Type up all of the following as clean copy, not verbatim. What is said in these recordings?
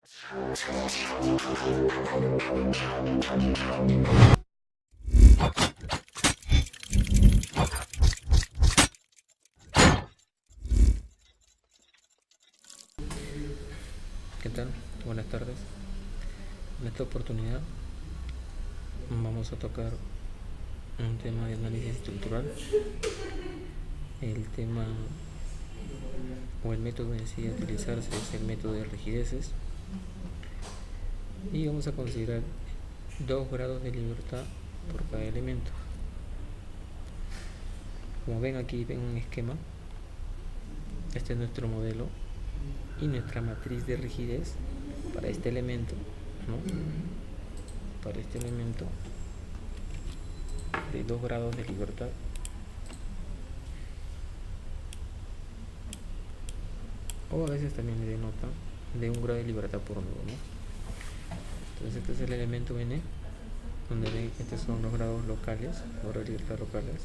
¿Qué tal? Buenas tardes. En esta oportunidad vamos a tocar un tema de análisis estructural. El tema o el método en sí a utilizarse es el método de rigideces, y vamos a considerar 2 grados de libertad por cada elemento. Como ven aquí, ven un esquema. Este es nuestro modelo y nuestra matriz de rigidez para este elemento, ¿no? Para este elemento de 2 grados de libertad. O a veces también le denota de 1 grado de libertad por nodo, ¿no? Entonces este es el elemento n, donde ven que estos son los grados locales, los grados de libertad locales,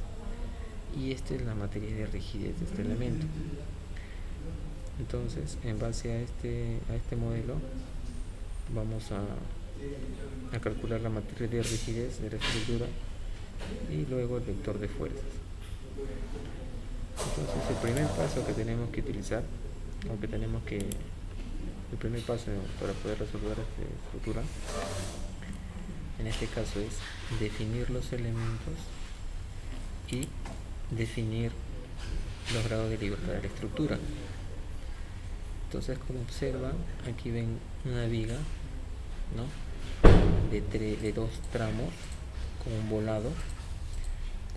y esta es la matriz de rigidez de este elemento. Entonces, en base a este modelo, vamos a calcular la matriz de rigidez de la estructura y luego el vector de fuerzas. Entonces, el primer paso que tenemos que utilizar, el primer paso para poder resolver esta estructura, en este caso es definir los elementos y definir los grados de libertad de la estructura. Entonces, como observan, aquí ven una viga, ¿no? de 2 tramos con un volado,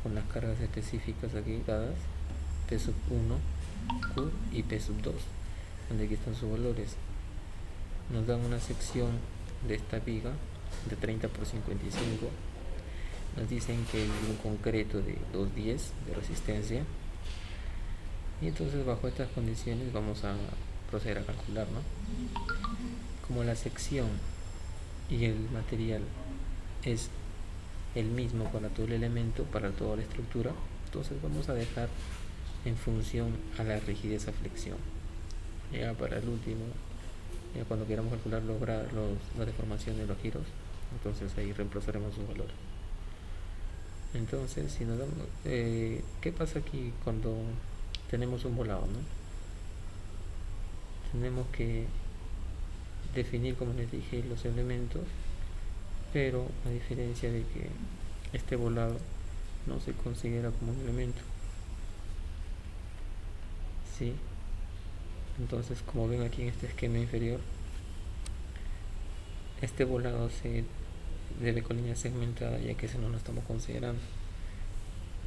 con las cargas específicas aquí dadas, P sub 1, Q y P sub 2, donde aquí están sus valores. Nos dan una sección de esta viga de 30 por 55. Nos dicen que hay un concreto de 210 de resistencia, y entonces bajo estas condiciones vamos a proceder a calcular, ¿no? Como la sección y el material es el mismo para todo el elemento, para toda la estructura, entonces vamos a dejar en función a la rigidez a flexión. Ya para el último, ya cuando queramos calcular la deformación de los giros, entonces ahí reemplazaremos sus valores. Entonces, si nos damos, ¿qué pasa aquí cuando tenemos un volado, no? Tenemos que definir, como les dije, los elementos, pero a diferencia de que este volado no se considera como un elemento, ¿sí? Entonces, como ven aquí en este esquema inferior, este volado se debe con línea segmentada, ya que ese no lo estamos considerando.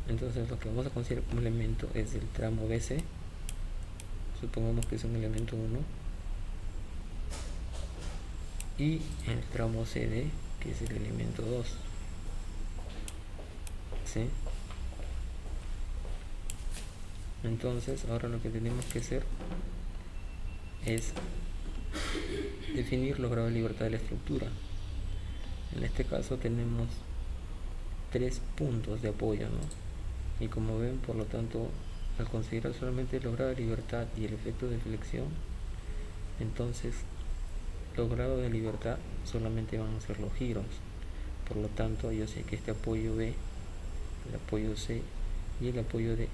Entonces, lo que vamos a considerar como elemento es el tramo BC. Supongamos que es un elemento 1, y el tramo CD, que es el elemento 2, ¿sí? Entonces, ahora lo que tenemos que hacer es definir los grados de libertad de la estructura. En este caso tenemos 3 puntos de apoyo, ¿no? Y como ven, por lo tanto, al considerar solamente los grados de libertad y el efecto de flexión, entonces los grados de libertad solamente van a ser los giros. Por lo tanto, yo sé que este apoyo B, el apoyo C y el apoyo D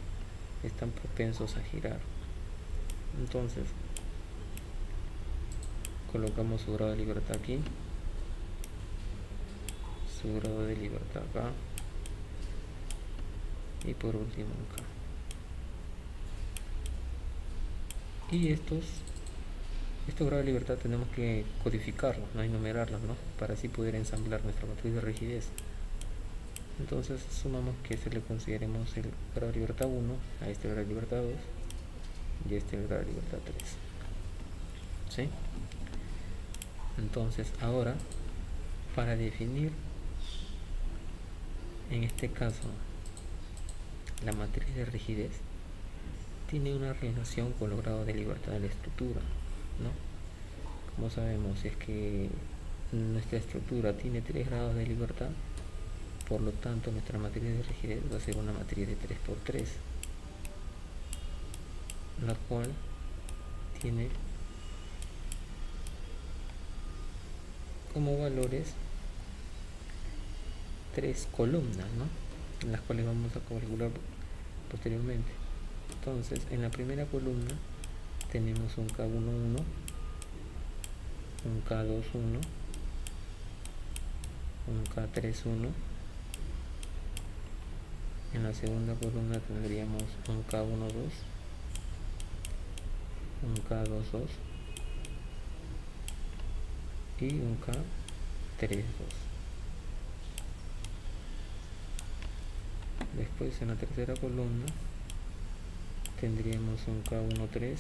están propensos a girar. Entonces, colocamos su grado de libertad aquí, su grado de libertad acá, y por último acá. Y estos grados de libertad tenemos que codificarlos, no enumerarlos, ¿no? Para así poder ensamblar nuestra matriz de rigidez. Entonces sumamos que se le consideremos el grado de libertad 1 a este grado de libertad 2 y este el grado de libertad 3, ¿sí? Entonces ahora, para definir en este caso la matriz de rigidez, tiene una relación con los grados de libertad de la estructura, ¿no? Como sabemos, es que nuestra estructura tiene 3 grados de libertad, por lo tanto nuestra matriz de rigidez va a ser una matriz de 3×3, la cual tiene como valores 3 columnas, ¿no? En las cuales vamos a calcular posteriormente. Entonces, en la primera columna tenemos un K11, un K21, un K31. En la segunda columna tendríamos un K12, un K22 y un K32. Después, en la tercera columna tendríamos un K13,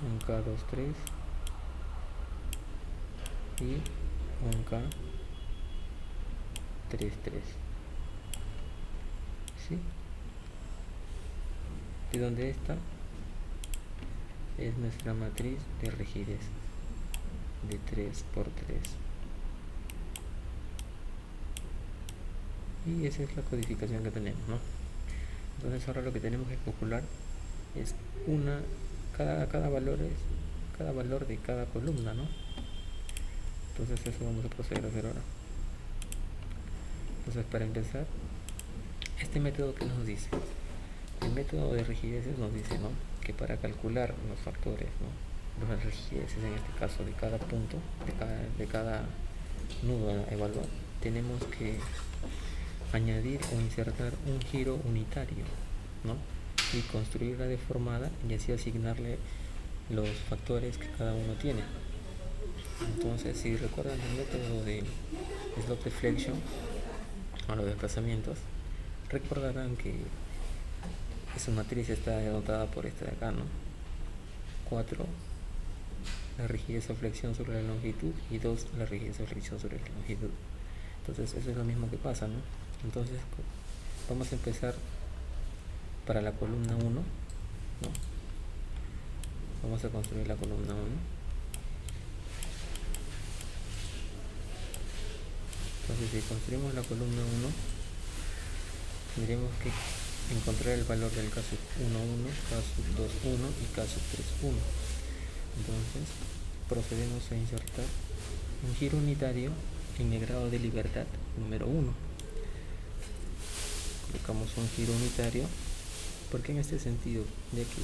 un K23 y un K33. ¿Sí? Y donde esta es nuestra matriz de rigidez de 3×3. Y esa es la codificación que tenemos, ¿no? Entonces ahora lo que tenemos que calcular es cada valor de cada columna, ¿no? Entonces eso vamos a proceder a hacer ahora. Entonces, para empezar, este método que nos dice, el método de rigideces nos dice, ¿no?, que para calcular los factores, ¿no?, las rigideces en este caso de cada punto, de cada nudo a evaluar, tenemos que añadir o insertar un giro unitario, ¿no?, y construir la deformada y así asignarle los factores que cada uno tiene. Entonces, si recuerdan el método de slope deflection a los desplazamientos, recordarán que su matriz está denotada por esta de acá, ¿no? 4, la rigidez o flexión sobre la longitud, y 2, la rigidez o flexión sobre la longitud. Entonces eso es lo mismo que pasa, ¿no? Entonces vamos a empezar para la columna 1, ¿no? Vamos a construir la columna 1. Entonces, si construimos la columna 1, tendremos que encontrar el valor del K11, K21 y K31. Entonces, procedemos a insertar un giro unitario en el grado de libertad número 1. Colocamos un giro unitario, porque en este sentido, ya que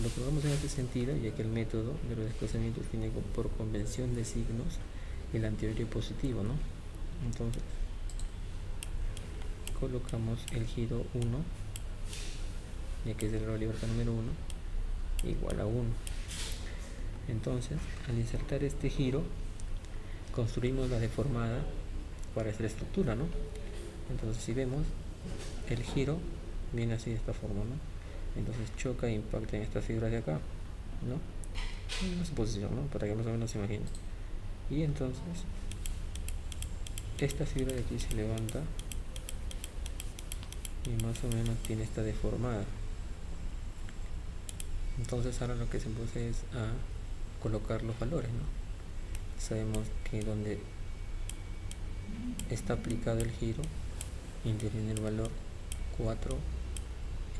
lo colocamos en este sentido, ya que el método de los desplazamientos tiene por convención de signos el anterior positivo, ¿no? Entonces, colocamos el giro 1, ya que es el grado de libertad número 1, igual a 1. Entonces, al insertar este giro, construimos la deformada para esta estructura, ¿no? Entonces, si vemos, el giro viene así de esta forma, ¿no? Entonces choca e impacta en esta fibra de acá, ¿no? En una suposición, ¿no?, para que más o menos se imaginen. Y entonces esta fibra de aquí se levanta y más o menos tiene esta deformada. Entonces ahora lo que se procede es a colocar los valores, ¿no? Sabemos que donde está aplicado el giro interviene el valor 4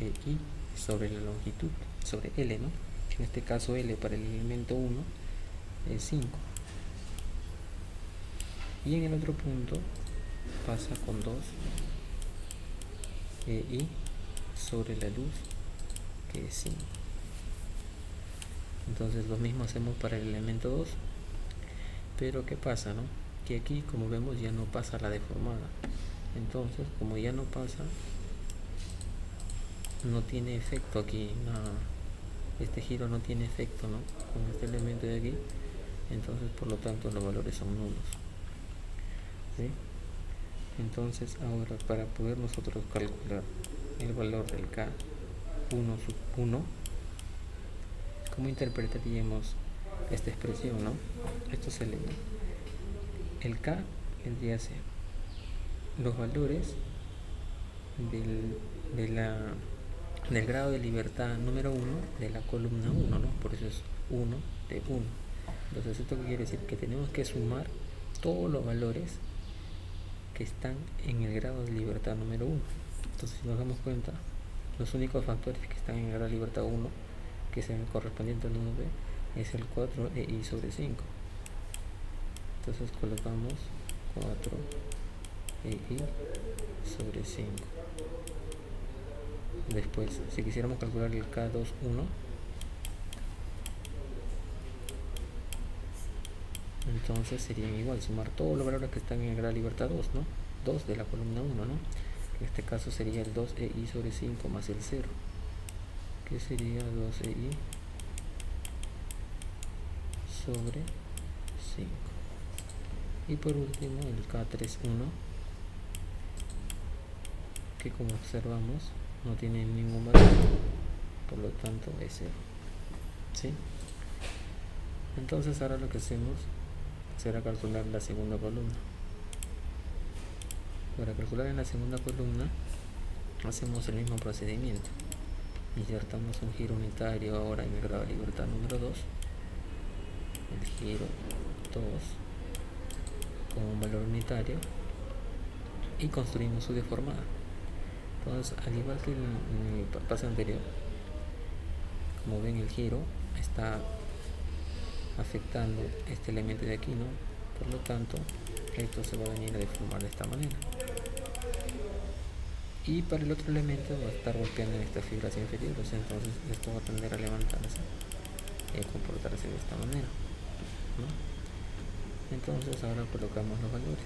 i sobre la longitud, sobre L, ¿no? En este caso L para el elemento 1 es 5. Y en el otro punto pasa con 2 i sobre la luz, que es 5. Entonces lo mismo hacemos para el elemento 2. Pero ¿qué pasa, no? Que aquí, como vemos, ya no pasa la deformada. Entonces, como ya no pasa, no tiene efecto aquí, este giro no tiene efecto, ¿no?, con este elemento de aquí. Entonces, por lo tanto, los valores son nulos, ¿sí? Entonces, ahora, para poder nosotros calcular el valor del K1 sub 1, ¿cómo interpretaríamos esta expresión, no? Esto se lee, el K vendría a ser los valores del grado de libertad número 1 de la columna 1, ¿no? Por eso es 1 de 1. Entonces, ¿esto qué quiere decir? Que tenemos que sumar todos los valores que están en el grado de libertad número 1. Entonces, si nos damos cuenta, los únicos factores que están en el grado de libertad 1, que es el correspondiente al 1b, es el 4 i sobre 5. Entonces colocamos 4 EI sobre 5. Después, si quisiéramos calcular el K21, entonces serían igual, sumar todos los valores que están en el grado de libertad 2, ¿no? 2 de la columna 1, ¿no? En este caso sería el 2EI sobre 5 más el 0, que sería 2EI sobre 5. Y por último el K31, que como observamos no tiene ningún valor, por lo tanto es 0. ¿Sí? Entonces ahora lo que hacemos será calcular la segunda columna. Para calcular en la segunda columna hacemos el mismo procedimiento. Insertamos un giro unitario ahora en el grado de libertad número 2, el giro 2 con un valor unitario, y construimos su deformada. Entonces, al igual que en el paso anterior, como ven, el giro está afectando este elemento de aquí, ¿no? Por lo tanto, esto se va a venir a deformar de esta manera. Y para el otro elemento va a estar golpeando en estas fibras inferiores, entonces esto va a tender a levantarse y a comportarse de esta manera, ¿no? Entonces ahora colocamos los valores.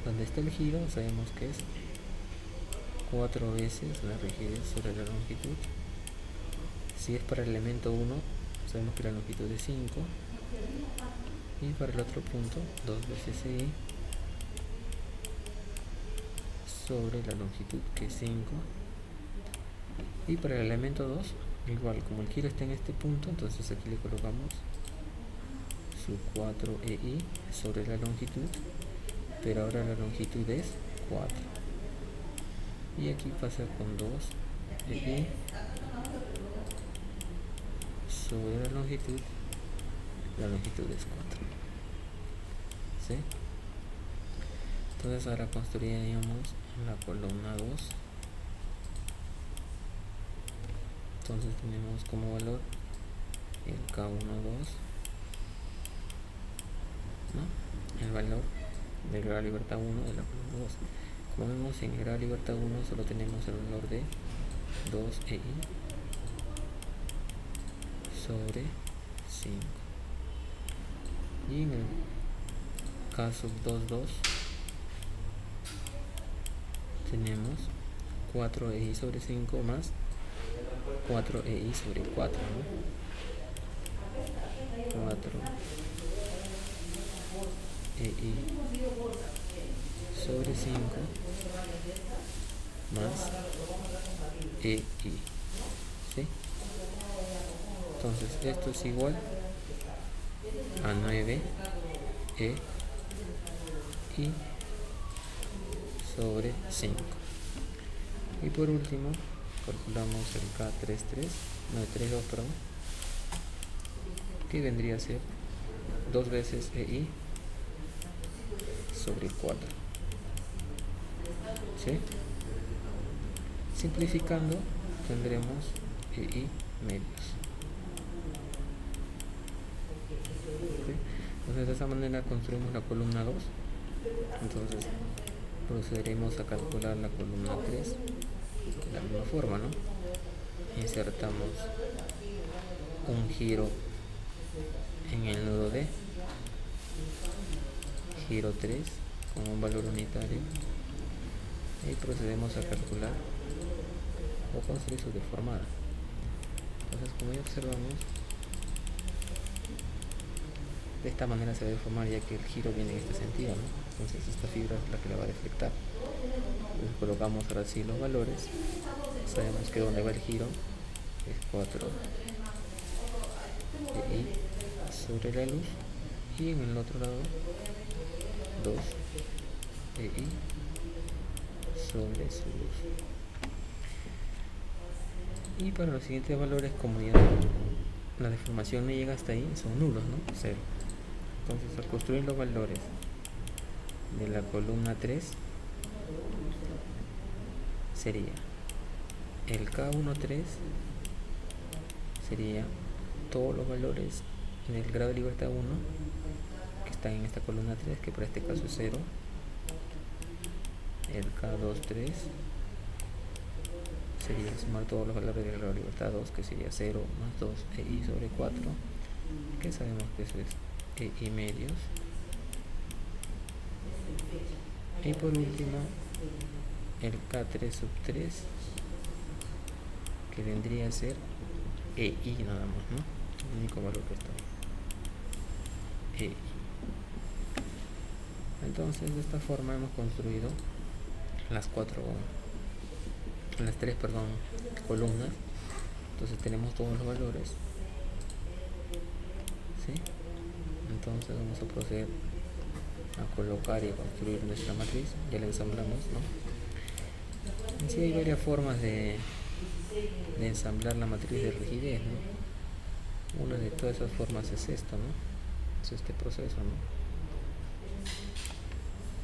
Donde está el giro sabemos que es 4 veces la rigidez sobre la longitud. Si es para el elemento 1, sabemos que la longitud es 5, y para el otro punto 2 veces I sobre la longitud, que es 5. Y para el elemento 2, igual, como el giro está en este punto, entonces aquí le colocamos su 4EI sobre la longitud, pero ahora la longitud es 4. Y aquí pasa con 2EI sobre la longitud es 4. ¿Sí? Entonces ahora construiríamos la columna 2. Entonces tenemos como valor el K12, ¿no? El valor del grado de libertad 1 de la columna 2. Como vemos, en el grado de libertad 1 solo tenemos el valor de 2EI sobre 5. Y en el caso 2.2 tenemos 4EI sobre 5 más 4EI sobre 4, ¿no? 4EI sobre 5 más EI. ¿Sí? Entonces esto es igual a 9EI sobre 5. Y por último calculamos el K32, perdón, que vendría a ser 2 veces EI sobre 4. ¿Sí? Simplificando tendremos EI medios. ¿Sí? Entonces de esa manera construimos la columna 2. Entonces procederemos a calcular la columna 3 de la misma forma, ¿no? Insertamos un giro en el nodo D, giro 3 con un valor unitario, y procedemos a calcular o construir su deformada. Entonces, como ya observamos, de esta manera se va a deformar, ya que el giro viene en este sentido, ¿no? Entonces esta fibra es la que la va a deflectar. Entonces colocamos ahora sí los valores. Sabemos que donde va el giro es 4 EI sobre la luz, y en el otro lado 2 EI sobre su luz. Y para los siguientes valores, como ya la deformación no llega hasta ahí, son nulos, ¿no? 0. Entonces, al construir los valores de la columna 3, sería el K13 sería todos los valores del grado de libertad 1 que están en esta columna 3, que para este caso es 0, el K23 sería sumar todos los valores de la libertad 2, que sería 0 más 2 EI sobre 4, que sabemos que eso es EI medios. Y por último, el K3 sub 3, que vendría a ser EI nada más, ¿no? El único valor que está ahí. EI. Entonces, de esta forma hemos construido las tres columnas. Entonces tenemos todos los valores, ¿sí? Entonces vamos a proceder a colocar y a construir nuestra matriz. Ya la ensamblamos, ¿no? En sí hay varias formas de ensamblar la matriz de rigidez, ¿no? Una de todas esas formas es esta, ¿no? Es este proceso, ¿no?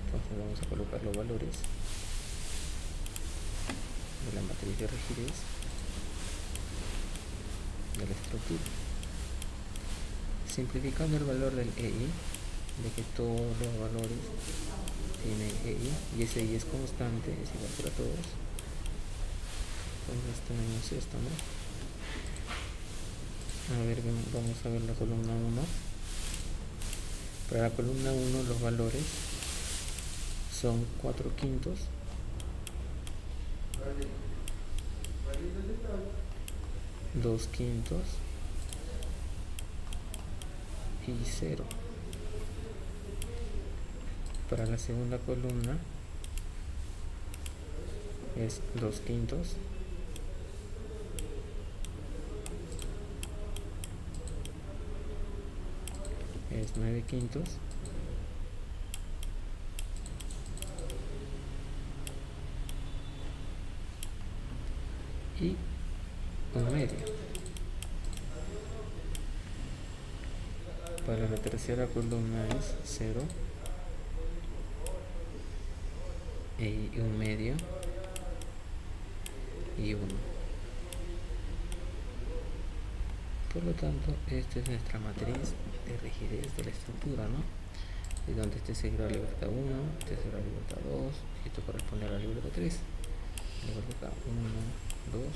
Entonces vamos a colocar los valores de la matriz de rigidez de la estructura, simplificando el valor del EI, de que todos los valores tienen EI y ese EI es constante, es igual para todos. Entonces tenemos esto, ¿no? A ver, vamos a ver la columna 1. Para la columna 1 los valores son 4/5, 2/5 y 0. Para la segunda columna es 2/5, es 9/5 y 1/2. Para la tercera columna es 0 y 1/2 y 1. Por lo tanto, esta es nuestra matriz de rigidez de la estructura, ¿no? Y donde este sería la libertad 1, este sería la libertad 2, y esto corresponde a la libertad 3. Libertad 1, 2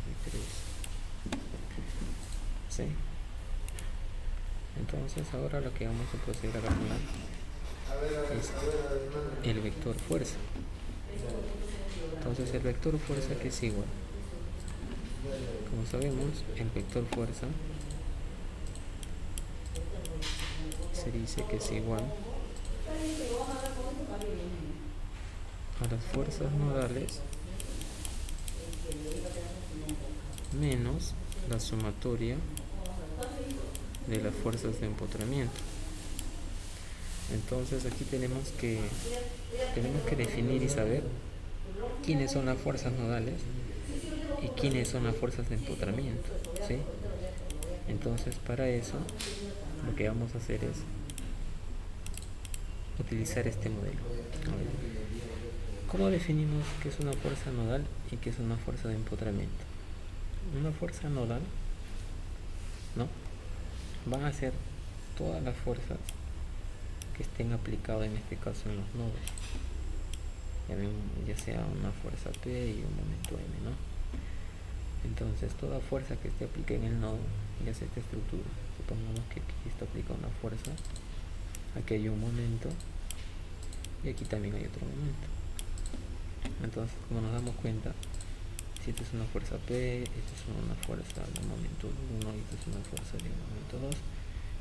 y 3. ¿Sí? Entonces ahora lo que vamos a proceder a calcular es el vector fuerza. Entonces el vector fuerza, que es igual, como sabemos, el vector fuerza se dice que es igual a las fuerzas nodales menos la sumatoria de las fuerzas de empotramiento. Entonces aquí tenemos que definir y saber quiénes son las fuerzas nodales y quiénes son las fuerzas de empotramiento, ¿sí? Entonces para eso lo que vamos a hacer es utilizar este modelo. ¿Cómo definimos qué es una fuerza nodal y qué es una fuerza de empotramiento? Una fuerza nodal, ¿no?, van a ser todas las fuerzas que estén aplicadas, en este caso en los nodos, ya sea una fuerza P y un momento M, ¿no? Entonces toda fuerza que esté aplicada en el nodo, ya sea esta estructura, supongamos que aquí está aplicada una fuerza, aquí hay un momento y aquí también hay otro momento. Entonces, como nos damos cuenta, si esta es una fuerza P, esta es una fuerza de momento 1 y esta es una fuerza de momento 2,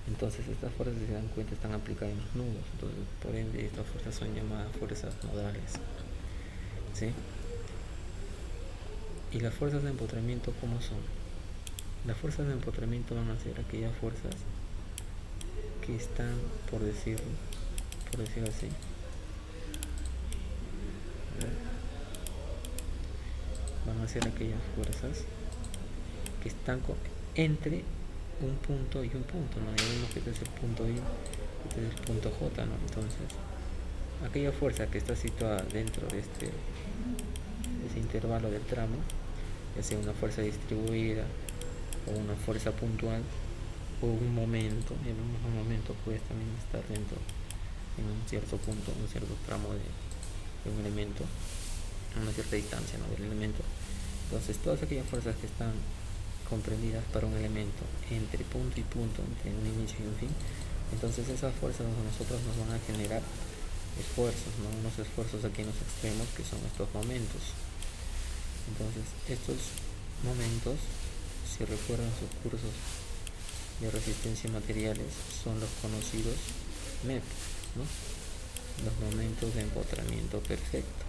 entonces estas fuerzas, si se dan cuenta, están aplicadas en los nudos. Entonces, por ende, estas fuerzas son llamadas fuerzas nodales, ¿sí? ¿Y las fuerzas de empotramiento cómo son? Las fuerzas de empotramiento van a ser aquellas fuerzas que están, por decir así, van a ser aquellas fuerzas que están entre un punto y un punto, ¿no? Digamos que este es el punto I, este es el punto J, ¿no? Entonces, aquella fuerza que está situada dentro de ese intervalo del tramo, ya sea una fuerza distribuida o una fuerza puntual, o un momento, el mismo momento puede también estar dentro en un cierto punto, un cierto tramo de un elemento, a una cierta distancia, ¿no?, del elemento. Entonces todas aquellas fuerzas que están comprendidas para un elemento entre punto y punto, entre un inicio y un fin, entonces esas fuerzas a nosotros nos van a generar esfuerzos, ¿no?, unos esfuerzos aquí en los extremos, que son estos momentos. Entonces estos momentos, si recuerdan sus cursos de resistencia a materiales, son los conocidos MEP, ¿no?, los momentos de empotramiento perfecto,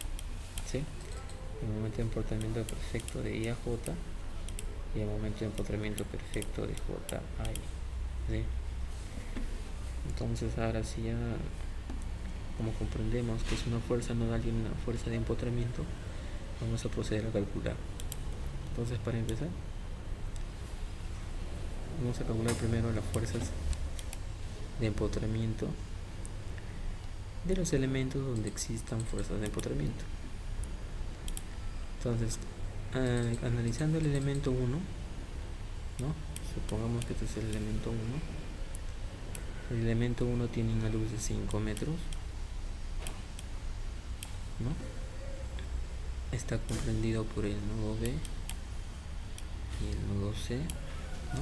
¿sí? El momento de empotramiento perfecto de I a J y el momento de empotramiento perfecto de J a I, ¿sí? Entonces ahora sí, ya como comprendemos que es una fuerza nodal y una fuerza de empotramiento, vamos a proceder a calcular. Entonces, para empezar, vamos a calcular primero las fuerzas de empotramiento de los elementos donde existan fuerzas de empotramiento. Entonces, analizando el elemento 1, ¿no?, supongamos que este es el elemento 1. El elemento 1 tiene una luz de 5 metros, ¿no? Está comprendido por el nodo B y el nodo C, ¿no?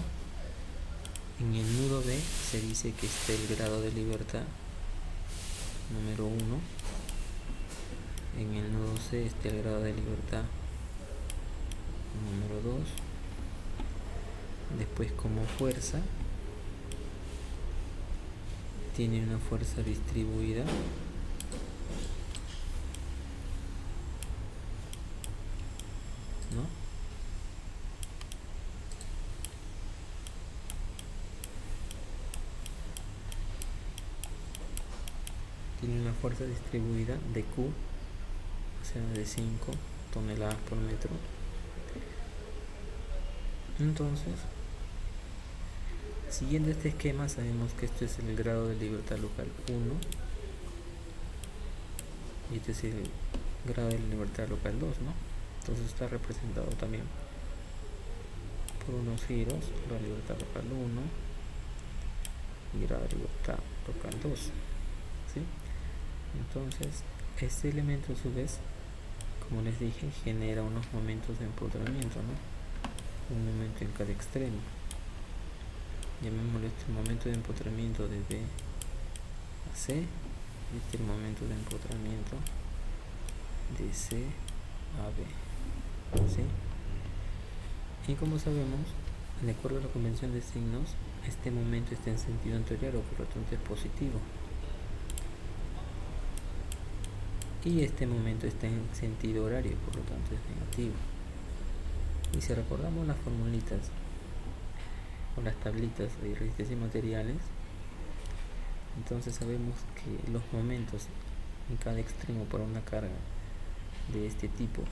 En el nudo B se dice que está el grado de libertad número 1. En el nudo C está el grado de libertad número 2. Después, como fuerza, tiene una fuerza distribuida ¿no? Tiene una fuerza distribuida de Q, o sea, de 5 toneladas por metro. Entonces, siguiendo este esquema, sabemos que esto es el grado de libertad local 1 y este es el grado de libertad local 2, ¿no? Entonces está representado también por unos giros, la libertad local 1 y grado de libertad local 2, ¿sí? Entonces, este elemento a su vez, como les dije, genera unos momentos de empotramiento, ¿no? Un momento en cada extremo. Llamémosle este momento de empotramiento de B a C, y este el momento de empotramiento de C a B, ¿sí? Y como sabemos, de acuerdo a la convención de signos, este momento está en sentido anterior, o por lo tanto es positivo. Y este momento está en sentido horario, por lo tanto es negativo. Y si recordamos las formulitas o las tablitas de resistencia y materiales, entonces sabemos que los momentos en cada extremo para una carga de este tipo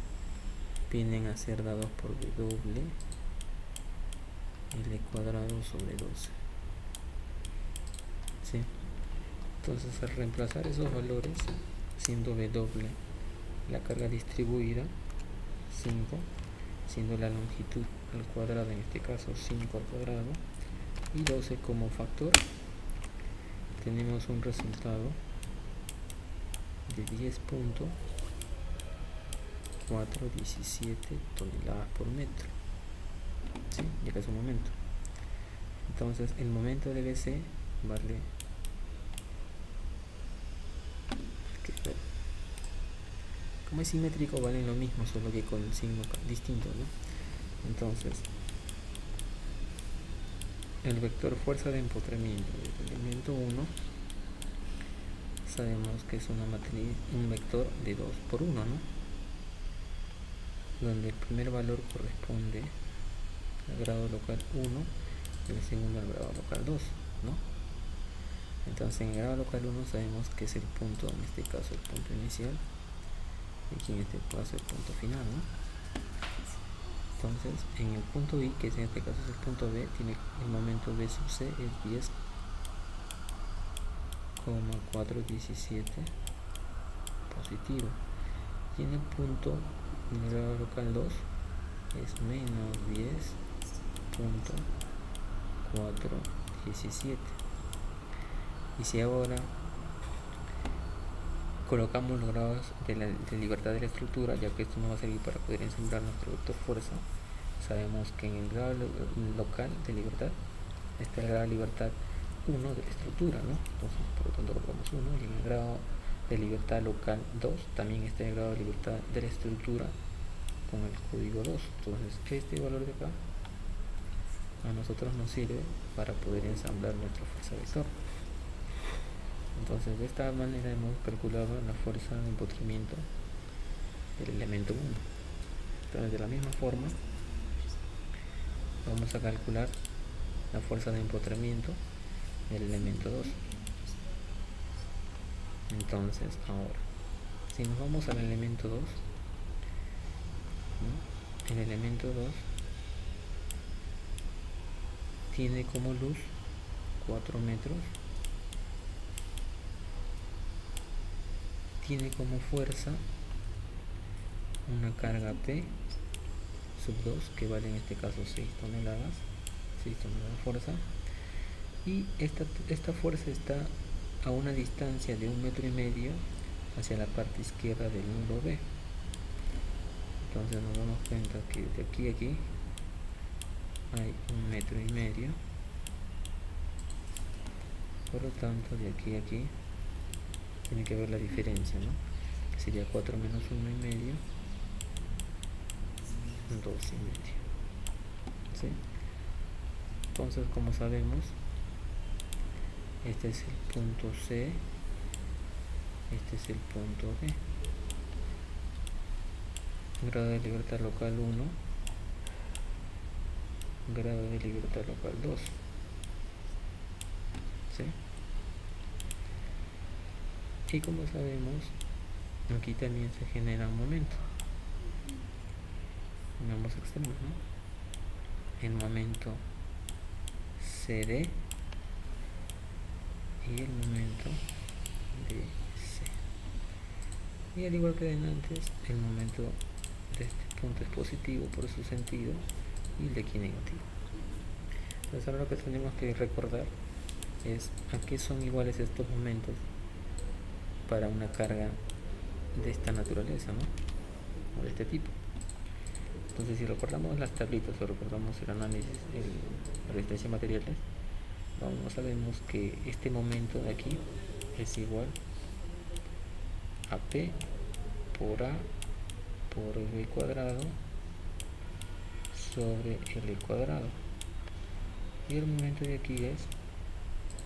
vienen a ser dados por W L cuadrado sobre 12, ¿sí? Entonces, al reemplazar esos valores, siendo W la carga distribuida, 5, siendo la longitud al cuadrado, en este caso 5 al cuadrado, y 12 como factor, tenemos un resultado de 10.417 toneladas por metro, ¿sí? Llega su momento. Entonces, el momento de BC vale, como es simétrico, valen lo mismo, solo que con signo distinto, ¿no? Entonces, el vector fuerza de empotramiento del elemento 1 sabemos que es una matriz, un vector de 2 por 1, ¿no? Donde el primer valor corresponde al grado local 1 y el segundo al grado local 2, ¿no? Entonces, en el grado local 1 sabemos que es el punto, en este caso el punto inicial, y aquí en este caso el punto final, ¿no? Entonces, en el punto I, que en este caso es el punto B, tiene el momento B sub C es 10,417 positivo, y en el punto en el grado local 2 es menos 10.417, 17. Y si ahora colocamos los grados de libertad de la estructura, ya que esto nos va a servir para poder ensamblar nuestro vector fuerza, sabemos que en el grado local de libertad está el grado de libertad 1 de la estructura, ¿no? Entonces, por lo tanto, colocamos 1, y en el grado de libertad local 2 también está el grado de libertad de la estructura con el código 2. Entonces, este valor de acá a nosotros nos sirve para poder ensamblar nuestra fuerza vector. Entonces, de esta manera hemos calculado la fuerza de empotramiento del elemento 1. Entonces, de la misma forma vamos a calcular la fuerza de empotramiento del elemento 2. Entonces, ahora, si nos vamos al elemento 2, ¿no? El elemento 2 tiene como luz 4 metros, tiene como fuerza una carga P sub 2 que vale en este caso 6 toneladas de fuerza, y esta fuerza está a una distancia de 1,5 metros hacia la parte izquierda del nudo B. Entonces nos damos cuenta que de aquí a aquí hay 1,5 metros, por lo tanto de aquí a aquí tiene que haber la diferencia, ¿no? Sería 4 menos 1,5 metros, 2,5 metros, ¿sí? Entonces, como sabemos, este es el punto C, este es el punto B. Grado de libertad local 1, grado de libertad local 2, ¿sí? Y como sabemos, aquí también se genera un momento en ambos extremos, ¿no? El momento CD y el momento DC. Y al igual que antes, el momento de este punto es positivo por su sentido y el de aquí negativo. Entonces ahora lo que tenemos que recordar es a qué son iguales estos momentos para una carga de esta naturaleza, ¿no? O de este tipo. Entonces, si recordamos las tablitas o recordamos el análisis de resistencia de materiales, sabemos que este momento de aquí es igual a P por A por B cuadrado sobre L cuadrado, y el momento de aquí es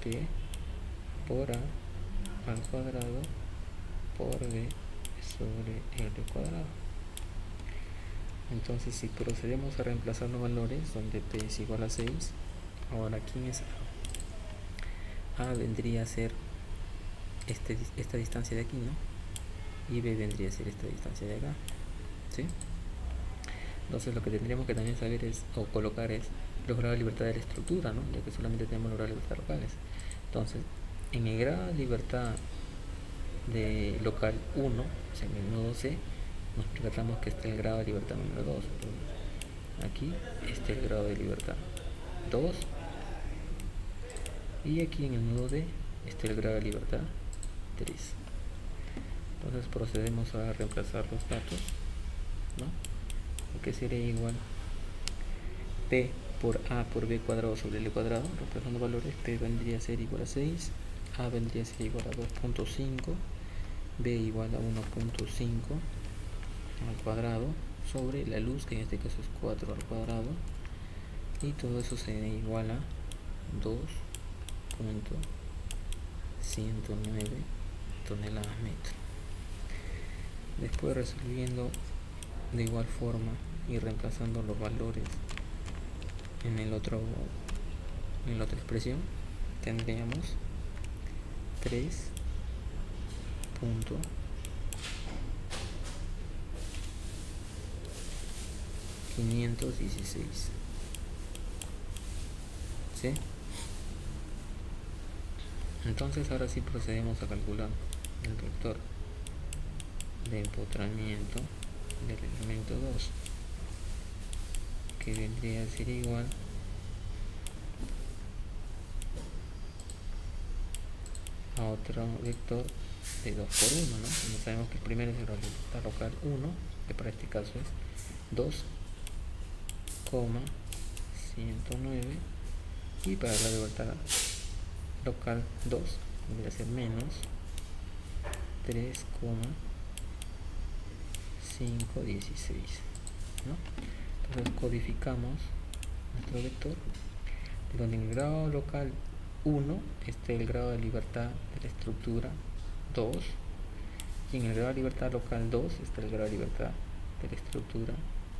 P por A al cuadrado por B sobre L cuadrado. Entonces, si procedemos a reemplazar los valores, donde P es igual a 6, ahora ¿quién es A? A vendría a ser esta distancia de aquí, ¿no? Y B vendría a ser esta distancia de acá, ¿sí? Entonces lo que tendríamos que también saber es, o colocar es, los grados de libertad de la estructura, ¿no? Ya que solamente tenemos los grados de libertad locales. Entonces, en el grado de libertad de local 1, o sea, en el nodo C, nos percatamos que está el grado de libertad número 2. Entonces, aquí está el grado de libertad 2, y aquí en el nodo D está el grado de libertad 3. Entonces procedemos a reemplazar los datos, ¿no? Que sería igual P por A por B cuadrado sobre L cuadrado. Reemplazando valores, P vendría a ser igual a 6, A vendría a ser igual a 2.5, B igual a 1.5 al cuadrado sobre la luz, que en este caso es 4 al cuadrado, y todo eso se igual a 2.109 toneladas metro. Después, resolviendo de igual forma y reemplazando los valores en la otra expresión, tendríamos 3.516, ¿sí? Entonces ahora sí procedemos a calcular el vector de empotramiento del elemento 2, que vendría a ser igual a otro vector de 2 por 1, ¿no? Como sabemos que el primero es el grado de libertad local 1, que para este caso es 2,109, y para la libertad local 2 debería ser menos 3,516, ¿no? Entonces codificamos nuestro vector, de donde en el grado local 1 está el grado de libertad de la estructura 2, y en el grado de libertad local 2 está el grado de libertad de la estructura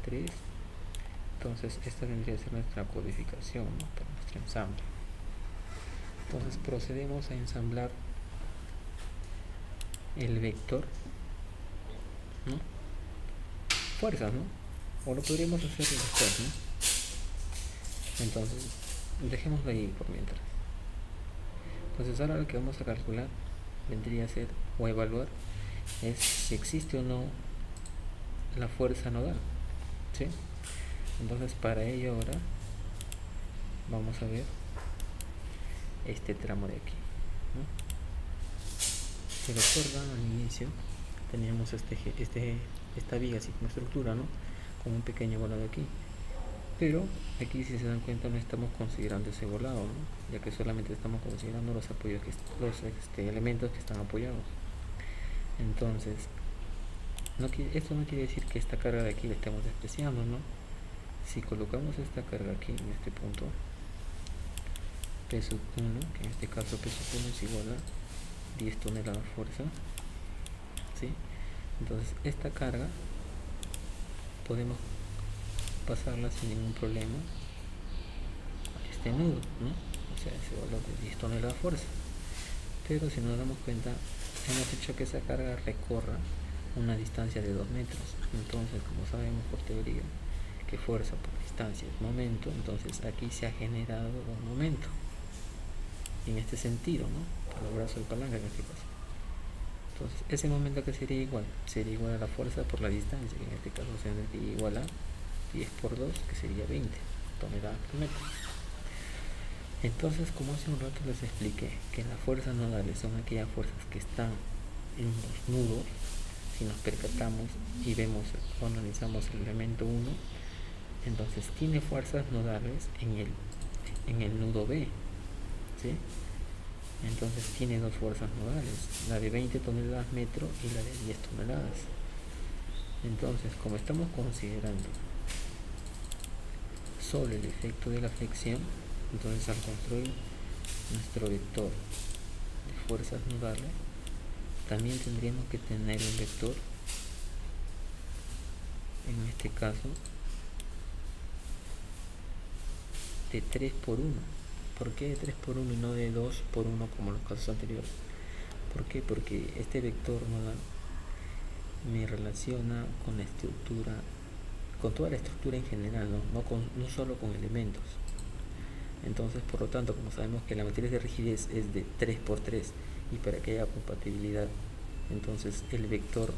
3. Entonces esta vendría a ser nuestra codificación, ¿no? Para nuestro ensamble. Entonces procedemos a ensamblar el vector, ¿no? Fuerzas, ¿no? O lo podríamos hacer después, ¿no? Entonces dejémoslo ahí por mientras. Entonces ahora lo que vamos a calcular vendría a ser, o evaluar, es si existe o no la fuerza nodal, ¿sí? Entonces para ello ahora vamos a ver este tramo de aquí, ¿no? Si recuerdan, al inicio teníamos esta viga así como estructura, ¿no? Con un pequeño volado aquí, pero aquí, si se dan cuenta, no estamos considerando ese volado, ¿no? Ya que solamente estamos considerando los apoyos los elementos que están apoyados. Entonces esto no quiere decir que esta carga de aquí la estemos despreciando, ¿no? Si colocamos esta carga aquí en este punto, P sub 1, que en este caso P sub 1 es igual a 10 toneladas fuerza, ¿sí? Entonces esta carga podemos pasarla sin ningún problema a este nudo, ¿no? O sea, ese valor de 10 toneladas fuerza. Pero si nos damos cuenta, hemos hecho que esa carga recorra una distancia de 2 metros. Entonces, como sabemos por teoría que fuerza por distancia es momento, entonces aquí se ha generado un momento en este sentido, ¿no? Por el brazo de palanca en este caso. Entonces ese momento que sería igual a la fuerza por la distancia, que en este caso sería igual a 10 por 2, que sería 20 toneladas por metro. Entonces, como hace un rato les expliqué que las fuerzas nodales son aquellas fuerzas que están en los nudos, si nos percatamos y vemos o analizamos el elemento 1, entonces tiene fuerzas nodales en el nudo B, ¿sí? Entonces tiene dos fuerzas nodales, la de 20 toneladas metro y la de 10 toneladas. Entonces, como estamos considerando solo el efecto de la flexión, entonces al construir nuestro vector de fuerzas nodales, también tendríamos que tener un vector, en este caso, de 3 por 1. ¿Por qué de 3 por 1 y no de 2 por 1 como en los casos anteriores? ¿Por qué? Porque este vector nodal me relaciona con la estructura, con toda la estructura en general, no solo con elementos. Entonces, por lo tanto, como sabemos que la matriz de rigidez es de 3 por 3 y para que haya compatibilidad, entonces el vector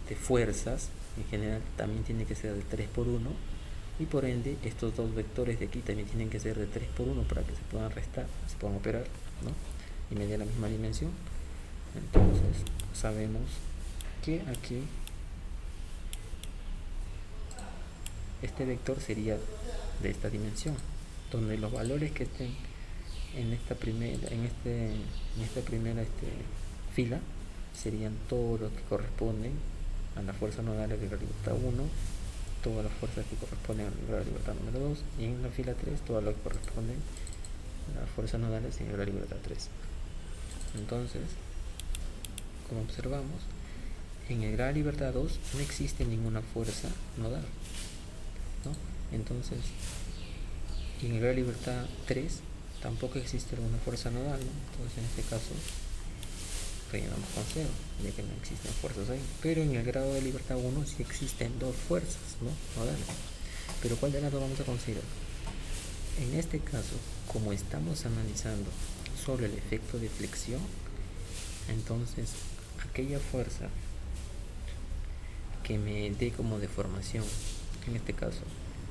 de fuerzas en general también tiene que ser de 3 por 1, y por ende estos dos vectores de aquí también tienen que ser de 3 por 1 para que se puedan restar, se puedan operar, ¿no? Y me dé la misma dimensión. Entonces sabemos que aquí este vector sería de esta dimensión, donde los valores que estén en esta primera fila serían todos los que corresponden a la fuerza nodal de la libertad 1, todas las fuerzas que corresponden al grado de libertad número 2, y en la fila 3 todas las que corresponden a las fuerzas nodales en el grado de libertad 3. Entonces, como observamos, en el grado de libertad 2 no existe ninguna fuerza nodal, ¿no? Entonces, y en el grado de libertad 3 tampoco existe alguna fuerza nodal, ¿no? Entonces en este caso rellenamos con 0, ya que no existen fuerzas ahí. Pero en el grado de libertad 1 sí existen dos fuerzas, ¿no? Nodales. Pero ¿cuál de las dos vamos a considerar? En este caso, como estamos analizando solo el efecto de flexión, entonces aquella fuerza que me dé como deformación, en este caso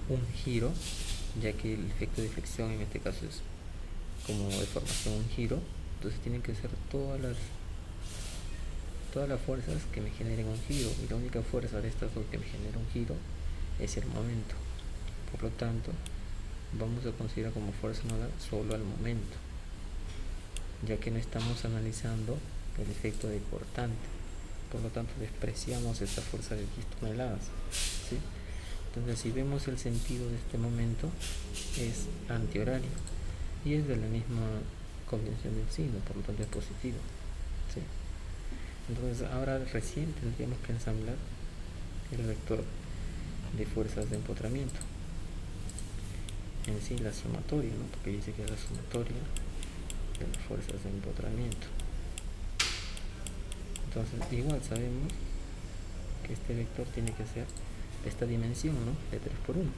un giro, ya que el efecto de flexión en este caso es como deformación, un giro, Entonces tienen que ser todas las fuerzas que me generen un giro, y la única fuerza de estas dos que me genera un giro es el momento. Por lo tanto, vamos a considerar como fuerza nodal solo al momento, ya que no estamos analizando el efecto de cortante. Por lo tanto, despreciamos esta fuerza de 10 toneladas, ¿sí? Entonces, si vemos el sentido de este momento, es antihorario y es de la misma convención del signo, por lo tanto es positivo, ¿sí? Entonces, ahora recién tendríamos que ensamblar el vector de fuerzas de empotramiento, en sí la sumatoria, ¿no? Porque dice que es la sumatoria de las fuerzas de empotramiento. Entonces, igual sabemos que este vector tiene que ser esta dimensión, ¿no? De 3 por 1.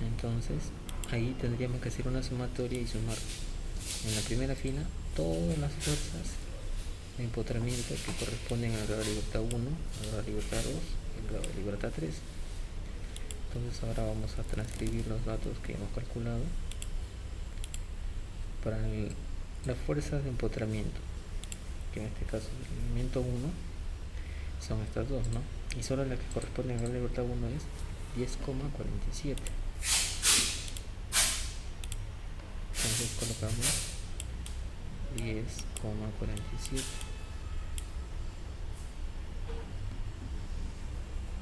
Entonces, ahí tendríamos que hacer una sumatoria y sumar en la primera fila todas las fuerzas de empotramiento que corresponden al grado de libertad 1, al grado de libertad 2 y al grado de libertad 3. Entonces ahora vamos a transcribir los datos que hemos calculado para las fuerzas de empotramiento, que en este caso el elemento 1 son estas dos, ¿no? Y solo la que corresponde al grado de libertad 1 es 10,47. Entonces colocamos 10,47.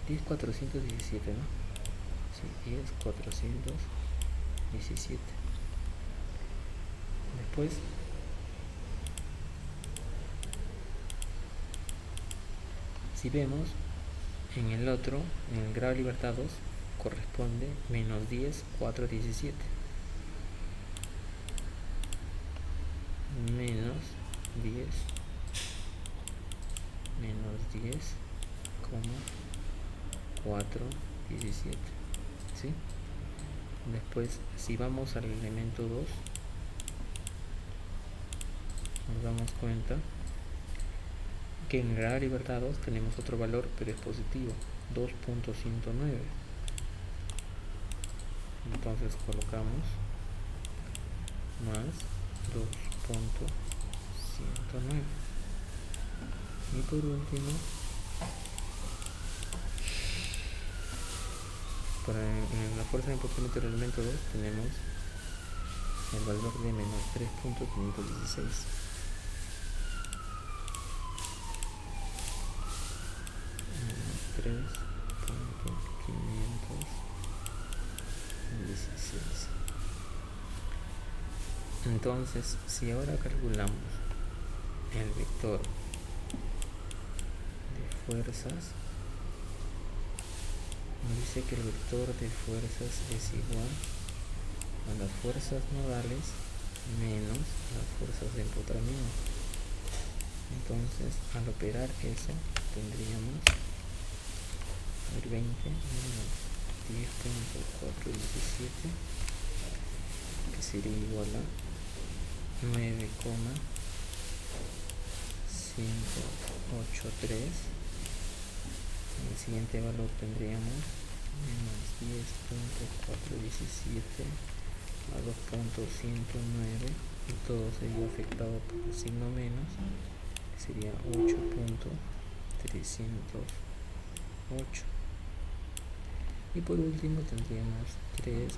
10,417, ¿no? Sí, 10,417. Después si vemos en el otro, en el grado de libertad 2, corresponde menos 10,417. Menos 10,417, ¿sí? Después, si vamos al elemento 2, nos damos cuenta que en el grado de libertad 2 tenemos otro valor, pero es positivo, 2.109. Entonces colocamos más 2.109. Y por último, en la fuerza de empotramiento del elemento 2 tenemos el valor de menos 3.516. Menos 3.516. Entonces, si ahora calculamos el vector de fuerzas, nos dice que el vector de fuerzas es igual a las fuerzas nodales menos las fuerzas de empotramiento. Entonces, al operar eso, tendríamos 20 menos 10.417, que sería igual a 9,583. En el siguiente valor tendríamos menos 10.417 a 2.109, y todo sería afectado por el signo menos, que sería 8.308. Y por último tendríamos 3.516,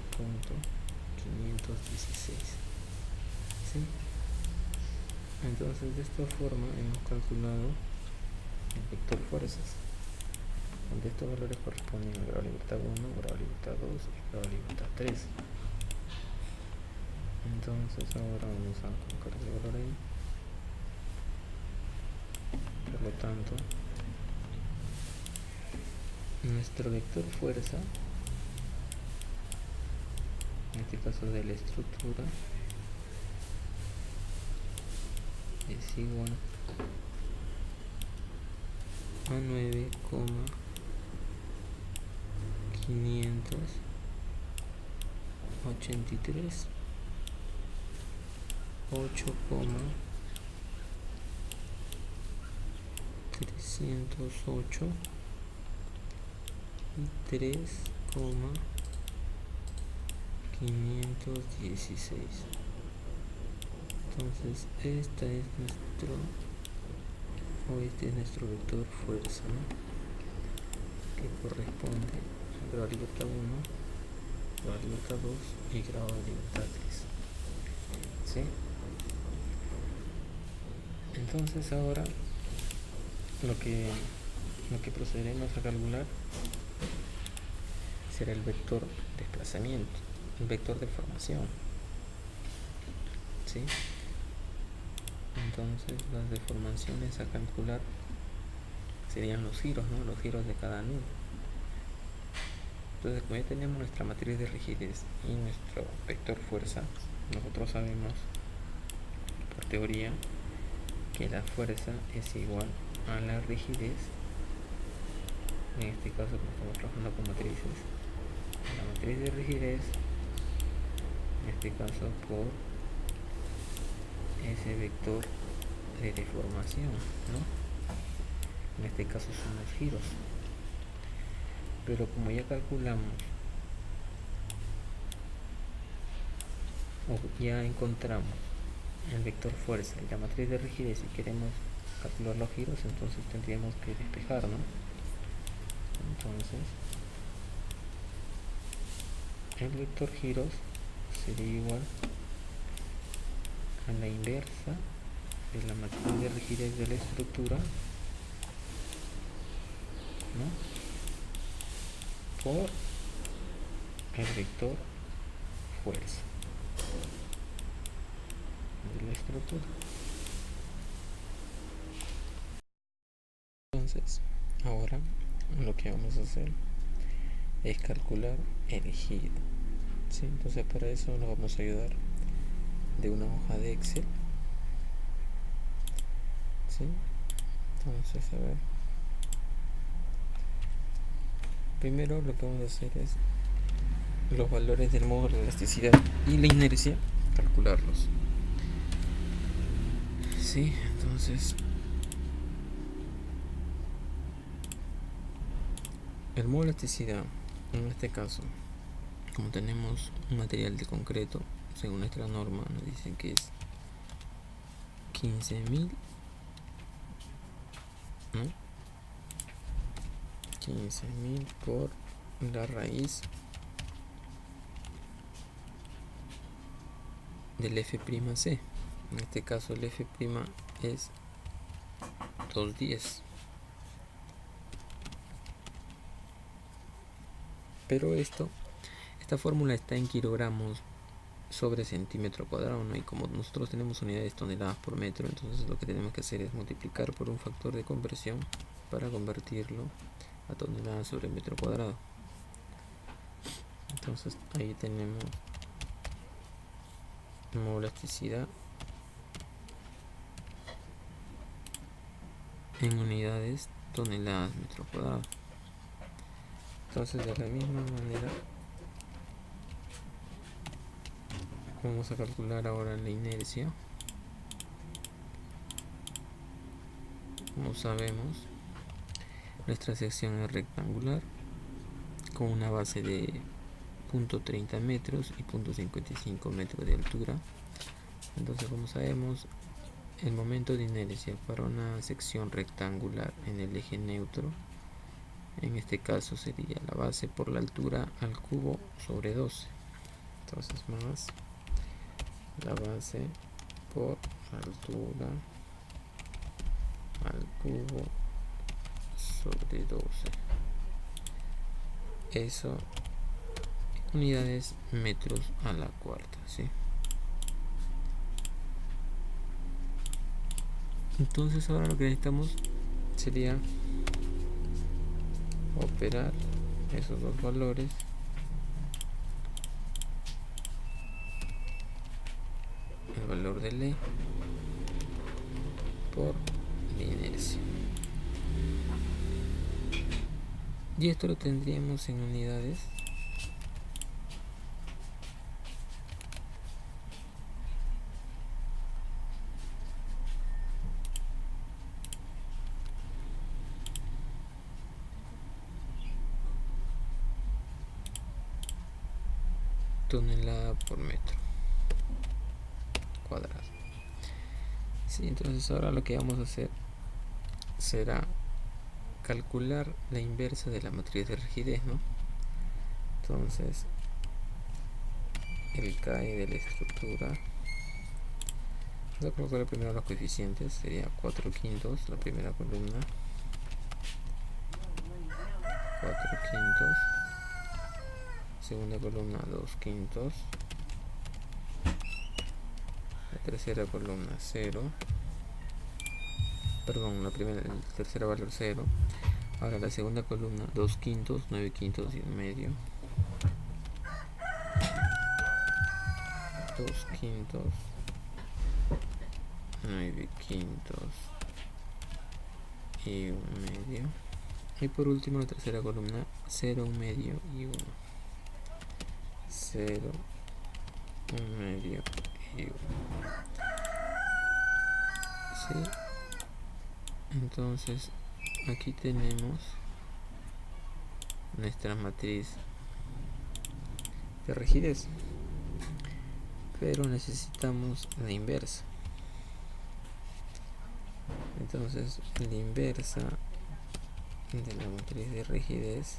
¿sí? Entonces, de esta forma hemos calculado el vector fuerzas, donde estos valores corresponden al grado de libertad 1, grado de libertad 2 y grado de libertad 3. Entonces ahora vamos a colocar ese valor ahí. Por lo tanto, nuestro vector fuerza, en este caso de la estructura, es igual a 9,583, 8,308 y 3,516. 516. Entonces este es nuestro vector fuerza, ¿no? Que corresponde a grado de libertad 1, grado de libertad 2 y grado de libertad 3. ¿Sí? Entonces ahora lo que procederemos a calcular será el vector desplazamiento, el vector de formación. ¿Sí? Entonces las deformaciones a calcular serían los giros, ¿no? Los giros de cada nudo. Entonces, como ya tenemos nuestra matriz de rigidez y nuestro vector fuerza, nosotros sabemos por teoría que la fuerza es igual a la rigidez. En este caso, como estamos trabajando con matrices, la matriz de rigidez, en este caso por ese vector de deformación, ¿no? En este caso son los giros. Pero como ya calculamos o ya encontramos el vector fuerza y la matriz de rigidez y queremos calcular los giros, entonces tendríamos que despejar, ¿no? Entonces el vector giros sería igual a la inversa de la matriz de rigidez de la estructura, ¿no? Por el vector fuerza de la estructura. Entonces ahora lo que vamos a hacer es calcular el giro. ¿Sí? Entonces para eso nos vamos a ayudar de una hoja de Excel. ¿Sí? Entonces, a ver, primero lo que vamos a hacer es los valores del módulo de elasticidad y la inercia, calcularlos. ¿Sí? Entonces el módulo de elasticidad, en este caso, como tenemos un material de concreto, según nuestra norma nos dicen que es 15.000, ¿no? 15.000 por la raíz del F'C. En este caso el F' es 210. Pero esta fórmula está en kilogramos sobre centímetro cuadrado, ¿no? Y como nosotros tenemos unidades toneladas por metro, entonces lo que tenemos que hacer es multiplicar por un factor de conversión para convertirlo a toneladas sobre metro cuadrado. Entonces ahí tenemos elasticidad en unidades toneladas metro cuadrado. Entonces de la misma manera vamos a calcular ahora la inercia. Como sabemos, nuestra sección es rectangular con una base de 0.30 metros y 0.55 metros de altura. Entonces, como sabemos, el momento de inercia para una sección rectangular en el eje neutro, en este caso sería la base por la altura al cubo sobre 12. Entonces más la base por altura al cubo sobre 12. Eso unidades metros a la cuarta, ¿sí? Entonces ahora lo que necesitamos sería operar esos dos valores el valor de E por la inercia, y esto lo tendríamos en unidades tonelada por metro cuadrado. Sí, entonces ahora lo que vamos a hacer será calcular la inversa de la matriz de rigidez, ¿no? Entonces el KI de la estructura, voy a colocar primero los coeficientes, sería 4 quintos la primera columna, 4 quintos, segunda columna 2 quintos, la tercera columna 0, perdón, la tercera valor 0. Ahora la segunda columna 2 quintos, 9 quintos y 1 medio, 2 quintos, 9 quintos y 1 medio, y por último la tercera columna 0, 1 medio y 1, 0, 1 medio y 1. ¿Sí? Entonces aquí tenemos nuestra matriz de rigidez, pero necesitamos la inversa. Entonces la inversa de la matriz de rigidez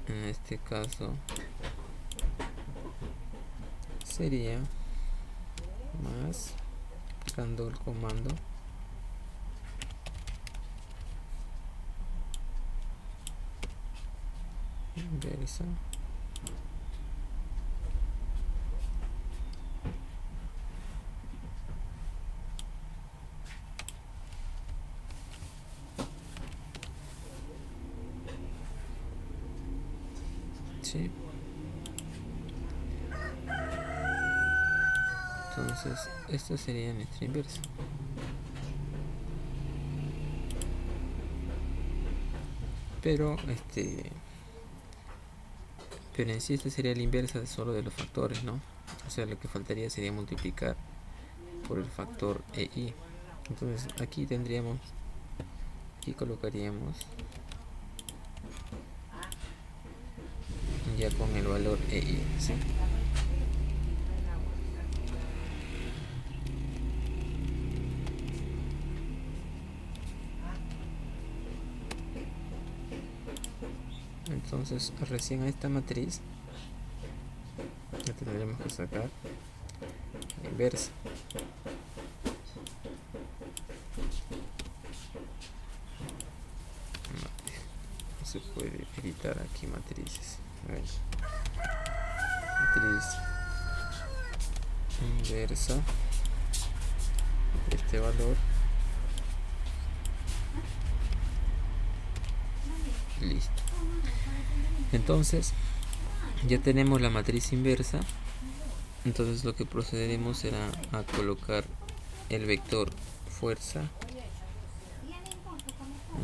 en este caso sería más, aplicando el comando inversa ¿sí? Entonces esta sería nuestra inversa. Pero en sí esta sería la inversa solo de los factores, ¿no? O sea, lo que faltaría sería multiplicar por el factor EI. Entonces aquí colocaríamos ya con el valor EI, ¿sí? Entonces recién a esta matriz la tendremos que sacar la inversa. No se puede editar aquí matrices. Matriz inversa de este valor. Listo. Entonces ya tenemos la matriz inversa. Entonces lo que procederemos será a colocar el vector fuerza.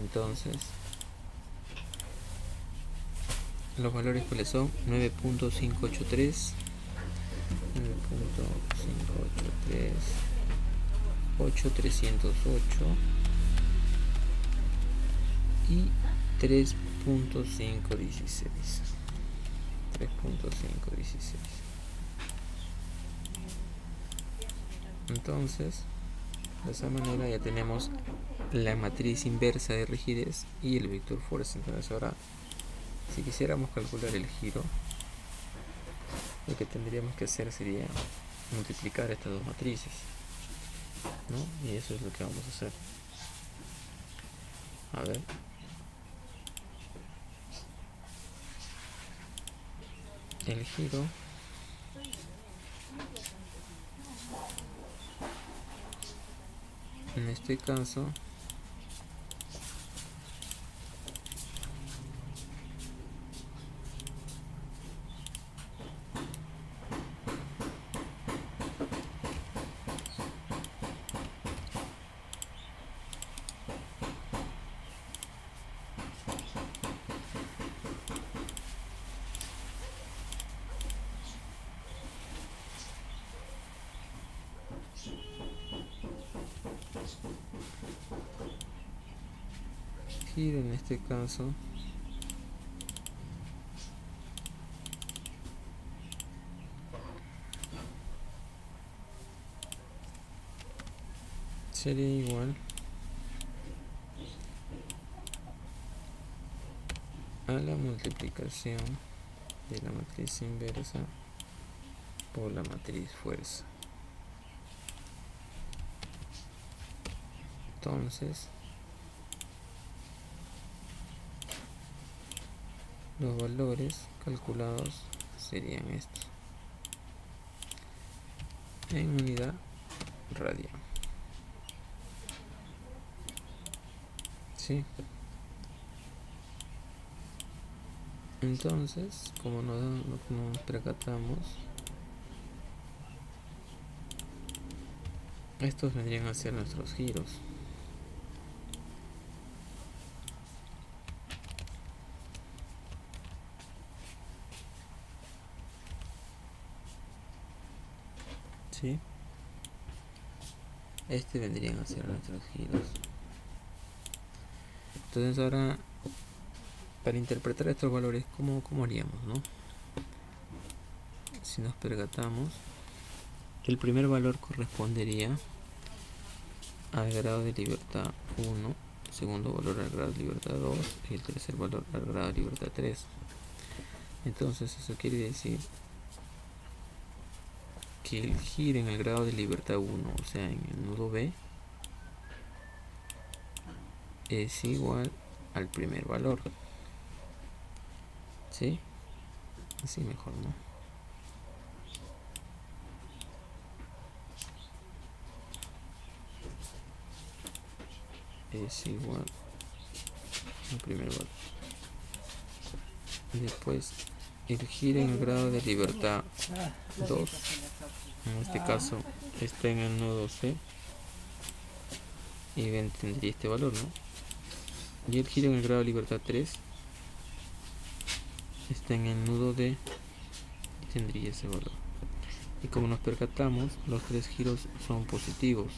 Entonces los valores cuáles son: 9.583, 9.583, 8.308 y 3.516. Entonces de esa manera ya tenemos la matriz inversa de rigidez y el vector fuerza. Entonces ahora, si quisiéramos calcular el giro, lo que tendríamos que hacer sería multiplicar estas dos matrices, ¿no? Y eso es lo que vamos a hacer. A ver. El giro en este caso giro en este caso sería igual a la multiplicación de la matriz inversa por la matriz fuerza. Entonces los valores calculados serían estos en unidad radian. ¿Sí? Entonces, como nos percatamos, estos vendrían a ser nuestros giros. ¿Sí? Este vendrían a ser nuestros giros. Entonces ahora, para interpretar estos valores, ¿cómo haríamos, no? Si nos percatamos, el primer valor correspondería al grado de libertad 1, el segundo valor al grado de libertad 2 y el tercer valor al grado de libertad 3. Entonces eso quiere decir que el giro en el grado de libertad 1, o sea en el nudo B, es igual al primer valor. ¿Sí? Así mejor, ¿no? Es igual al primer valor. Después el giro en el grado de libertad 2, en este caso está en el nodo C y tendría este valor, ¿no? Y el giro en el grado de libertad 3 está en el nudo D y tendría ese valor. Y como nos percatamos, los tres giros son positivos.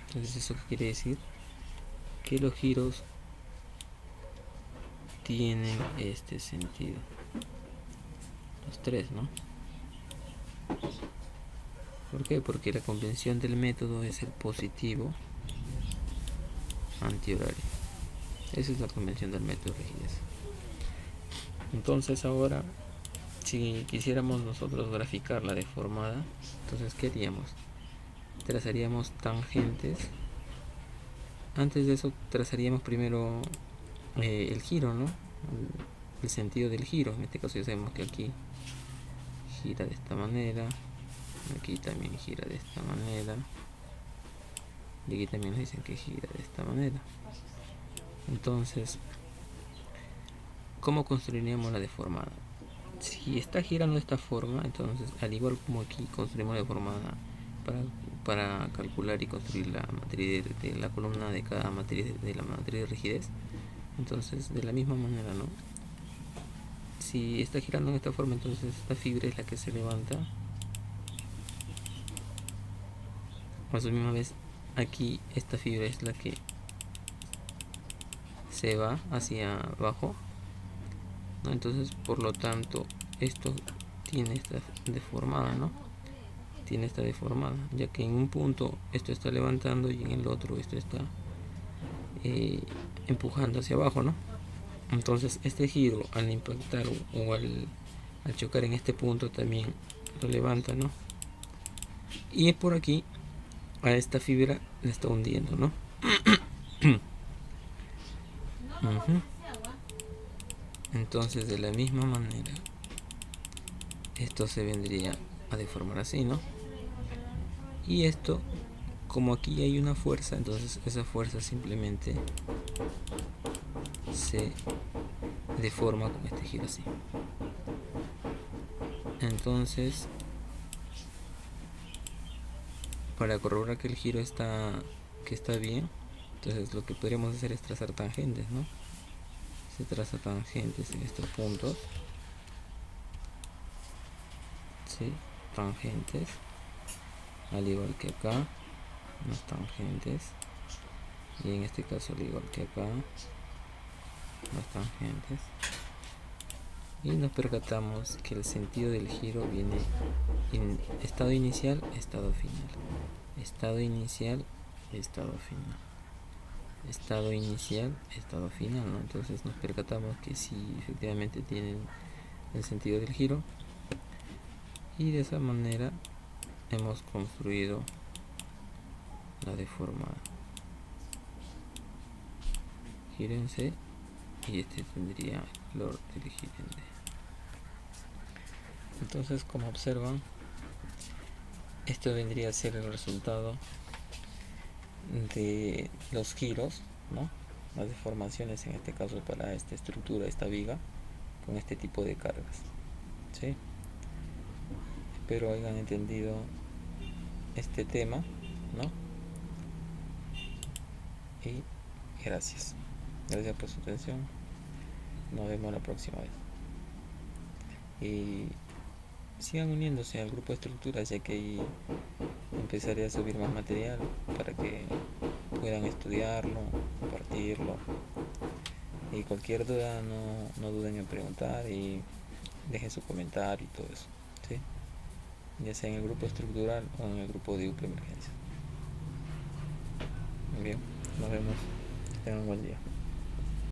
Entonces eso quiere decir que los giros tienen este sentido. Los tres, ¿no? ¿Por qué? Porque la convención del método es el positivo antihorario. Esa es la convención del método de rigidez. Entonces ahora, si quisiéramos nosotros graficar la deformada, entonces ¿qué haríamos? Trazaríamos tangentes. Antes de eso trazaríamos primero el giro, ¿no? El sentido del giro. En este caso ya sabemos que aquí gira de esta manera, aquí también gira de esta manera y aquí también nos dicen que gira de esta manera. Entonces, ¿cómo construiríamos la deformada? Si está girando de esta forma, entonces al igual como aquí construimos la deformada para calcular y construir la matriz de la columna de cada matriz de la matriz de rigidez, entonces de la misma manera, ¿no? Si está girando en esta forma, entonces esta fibra es la que se levanta. A su misma vez, aquí esta fibra es la que se va hacia abajo, ¿no? Entonces, por lo tanto, esto tiene esta deformada, ¿no? Tiene esta deformada, ya que en un punto esto está levantando y en el otro esto está empujando hacia abajo, ¿no? Entonces este giro al impactar o al chocar en este punto también lo levanta, ¿no? Y por aquí a esta fibra la está hundiendo, ¿no? Entonces de la misma manera esto se vendría a deformar así, ¿no? Y esto, como aquí hay una fuerza, entonces esa fuerza simplemente se deforma con este giro así. Entonces, para corroborar que el giro está bien, entonces lo que podríamos hacer es trazar tangentes, ¿no? Se traza tangentes en estos puntos, ¿sí? Tangentes, al igual que acá, unas tangentes, y en este caso al igual que acá, las tangentes, y nos percatamos que el sentido del giro viene en estado inicial, estado final, estado inicial, estado final, estado inicial, estado final, ¿no? Entonces nos percatamos que sí, efectivamente tienen el sentido del giro, y de esa manera hemos construido la deformada. Gírense, y este tendría el valor del girende. Entonces, como observan, esto vendría a ser el resultado de los giros, ¿no? Las deformaciones, en este caso para esta estructura, esta viga, con este tipo de cargas, ¿sí? Espero hayan entendido este tema, ¿no? Y gracias por su atención. Nos vemos la próxima vez, y sigan uniéndose al grupo de estructuras, ya que ahí empezaré a subir más material para que puedan estudiarlo, compartirlo, y cualquier duda no duden en preguntar, y dejen su comentario y todo eso, ¿sí? Ya sea en el grupo estructural o en el grupo de UP Emergencia. Bien, nos vemos. Que tengan un buen día.